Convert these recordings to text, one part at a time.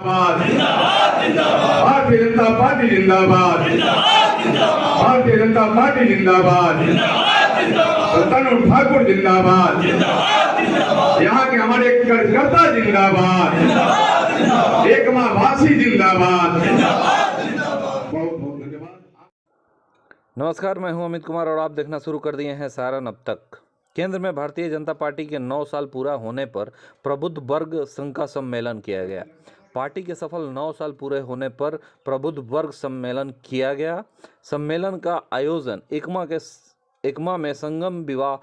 Bharatiya Janata party जिंदाबाद। Bharatiya Janata party जिंदाबाद। तनु ठाकुर जिंदाबाद। यहाँ के हमारे कार्यकर्ता जिंदाबाद। एकमा वासी जिंदाबाद। बहुत बहुत धन्यवाद। नमस्कार, मैं हूं अमित कुमार और आप देखना शुरू कर दिए हैं सारण अब तक। केंद्र में भारतीय जनता पार्टी के 9 साल पूरा होने पर प्रबुद्ध वर्ग संघ का सम्मेलन किया गया। पार्टी के सफल 9 साल पूरे होने पर प्रबुद्ध वर्ग सम्मेलन किया गया। सम्मेलन का आयोजन एकमा में संगम विवाह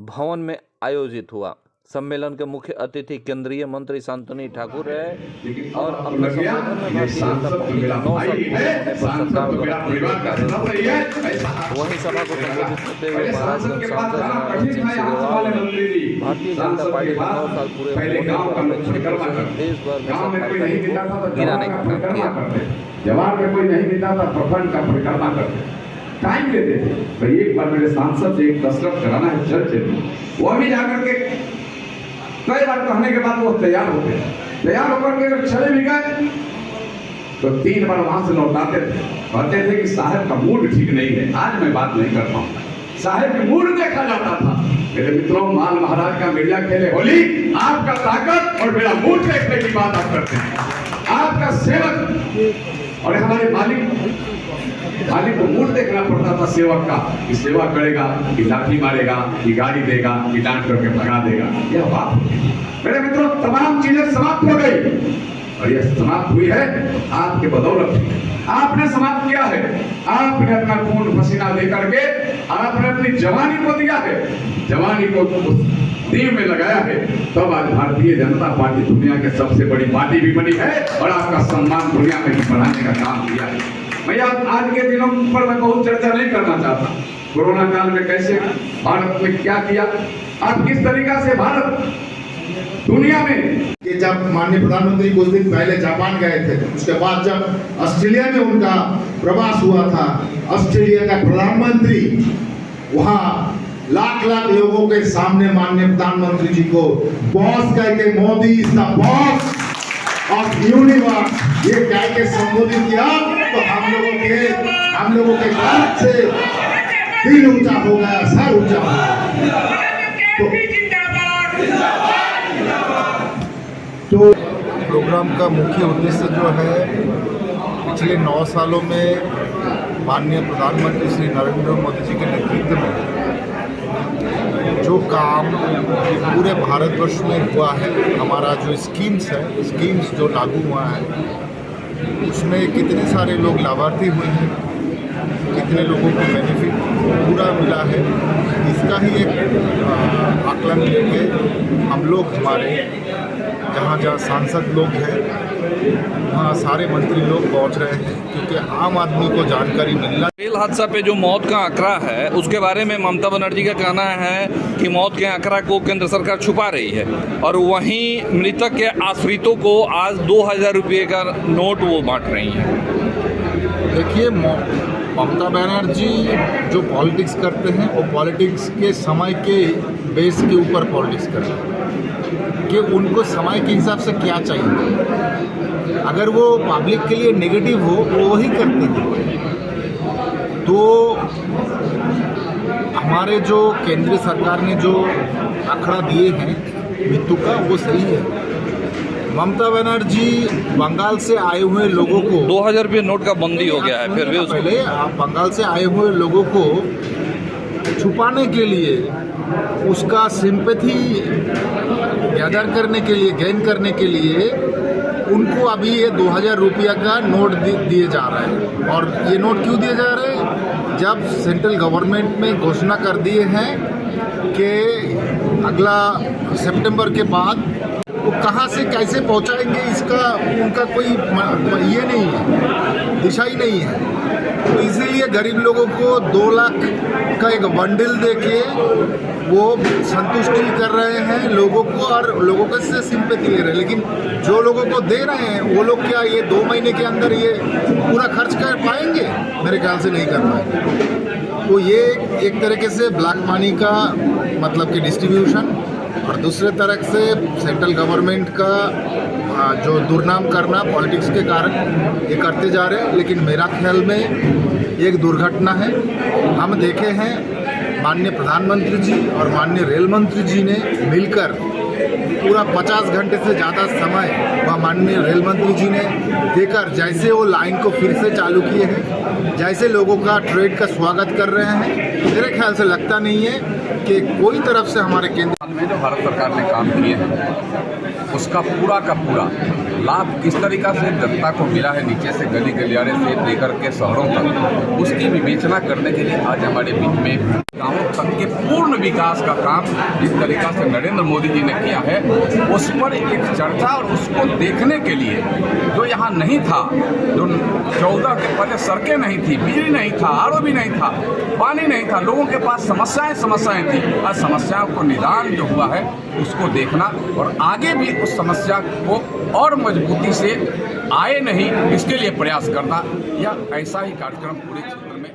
भवन में आयोजित हुआ। सम्मेलन के मुख्य अतिथि केंद्रीय मंत्री शांतनु ठाकुर है और अपने संबोधन में भारतीय जनता पार्टी के 9 साल पूरे होने पर सरकार द्वारा वहीं सभा को संबोधित करते हुए महाराजगंज सांसद भारतीय जनता पार्टी के 9 साल पूरे होने पर अपने क्षेत्र से देश भर में सरकार को गिराने का काम किया। जवाब में कोई नहीं मिलता था, प्रखंड का परिक्रमा करते टाइम लेते थे। तो एक बार मेरे सांसद से एक कसरत कराना है चर्चे में, वो भी जाकर के कई बार कहने के बाद वो तैयार होकर के चले भी गए तो 3 बार वहां से लौटाते थे। कहते थे कि साहब का मूड ठीक नहीं है, आज मैं बात नहीं कर पाऊंगा। साहब का मूड देखा जाता था। मेरे मित्रों, माल महाराज का मीडिया खेले होली, आपका ताकत और मेरा मूड देखने की बात आप करते हैं। आपका सेवक और हमारे मालिक को मूड देखना पड़ता था सेवक का, कि सेवा करेगा, कि लाठी मारेगा, कि गाड़ी देगा, कि डांट करके भगा देगा। यह बात मेरे मित्रों, तमाम चीजें समाप्त हो गई और यह समाप्त हुई है आपके बदौलत। आपने समाप्त किया है, आपने अपना खून पसीना देकर के आपने अपनी जवानी को दिया है, जवानी को दीव में लगाया है। तब आज भारतीय जनता पार्टी दुनिया के सबसे बड़ी पार्टी भी बनी है और आपका सम्मान दुनिया में भी बढ़ाने का काम किया है। मैं आज के दिनों पर मैं बहुत चर्चा नहीं करना चाहता। कोरोना काल में कैसे भारत में क्या किया, आप किस तरीका से भारत दुनिया में कि जब माननीय प्रधानमंत्री कुछ दिन पहले जापान गए थे, उसके बाद जब ऑस्ट्रेलिया में उनका प्रवास हुआ था, ऑस्ट्रेलिया का प्रधानमंत्री वहां लाख लोगों के सामने माननीय प्रधानमंत्री जी को बॉस कह के, Modi is the boss of universe, ये कह के संबोधित किया तो हम लोगों के गर्व से दिल ऊंचा हो गया, सर ऊंचा हो गया। तो प्रोग्राम का मुख्य उद्देश्य जो है, पिछले 9 सालों में माननीय प्रधानमंत्री श्री नरेंद्र मोदी जी के नेतृत्व में जो काम पूरे भारतवर्ष में हुआ है, हमारा जो स्कीम्स जो लागू हुआ है, उसमें कितने सारे लोग लाभार्थी हुए हैं, कितने लोगों को बेनिफिट पूरा मिला है, इसका ही एक आकलन लेके हम लोग हमारे जहाँ सांसद लोग हैं वहाँ सारे मंत्री लोग पहुँच रहे हैं, क्योंकि आम आदमी को जानकारी मिलना। रेल हादसा पे जो मौत का आंकड़ा है, उसके बारे में ममता बनर्जी का कहना है कि मौत के आंकड़ा को केंद्र सरकार छुपा रही है और वहीं मृतक के आश्रितों को आज 2000 रुपये का नोट वो बांट रही हैं। देखिए, ममता बनर्जी जो पॉलिटिक्स करते हैं वो पॉलिटिक्स के समय के बेस के ऊपर पॉलिटिक्स करते हैं कि उनको समय के हिसाब से क्या चाहिए। अगर वो पब्लिक के लिए नेगेटिव हो वो वही करते हैं। तो हमारे जो केंद्र सरकार ने जो आंकड़ा दिए हैं मृत्यु का, वो सही है। ममता बनर्जी बंगाल से आए हुए लोगों को 2000 रुपये नोट का बंदी हो गया है, फिर भी पहले आप बंगाल से आए हुए लोगों को छुपाने के लिए, उसका सिंपैथी गैदर करने के लिए, गेन करने के लिए उनको अभी ये 2000 रुपया का नोट दिए जा रहे हैं। और ये नोट क्यों दिए जा रहे हैं? जब सेंट्रल गवर्नमेंट में घोषणा कर दिए हैं कि अगला सितंबर के बाद वो कहाँ से कैसे पहुँचाएंगे, इसका उनका कोई ये नहीं है, दिशा ही नहीं है। तो इसीलिए गरीब लोगों को 2 लाख का एक बंडल देके वो संतुष्टि कर रहे हैं लोगों को और लोगों के से सिंपैथी ले रहे हैं। लेकिन जो लोगों को दे रहे हैं वो लोग क्या ये 2 महीने के अंदर ये पूरा खर्च कर पाएंगे? मेरे ख्याल से नहीं कर पाएंगे। तो ये एक तरीके से ब्लैक मनी का मतलब कि डिस्ट्रीब्यूशन और दूसरे तरह से सेंट्रल गवर्नमेंट का जो दुर्नाम करना पॉलिटिक्स के कारण ये करते जा रहे हैं। लेकिन मेरा ख्याल में एक दुर्घटना है। हम देखे हैं माननीय प्रधानमंत्री जी और माननीय रेल मंत्री जी ने मिलकर पूरा 50 घंटे से ज़्यादा समय वह माननीय रेल मंत्री जी ने देकर जैसे वो लाइन को फिर से चालू किए हैं, जैसे लोगों का ट्रेन का स्वागत कर रहे हैं, मेरे ख्याल से लगता नहीं है कि कोई तरफ से हमारे केंद्र में जो भारत सरकार ने काम किए हैं उसका पूरा का पूरा लाभ किस तरीका से जनता को मिला है, नीचे से गली गलियारे से लेकर के शहरों तक, उसकी विवेचना करने के लिए आज हमारे बीच में गांवों तक के पूर्ण विकास का काम जिस तरीका से नरेंद्र मोदी जी ने किया है उस पर एक चर्चा और उसको देखने के लिए जो यहाँ नहीं था, जो 14 के पहले सड़कें नहीं थी, बिजली नहीं था, आरओ भी नहीं था, पानी नहीं था, लोगों के पास समस्याएं थी। आज समस्याओं को निदान जो हुआ है उसको देखना और आगे भी उस समस्या को और मजबूती से आए नहीं इसके लिए प्रयास करना, यह ऐसा ही कार्यक्रम पूरे क्षेत्र में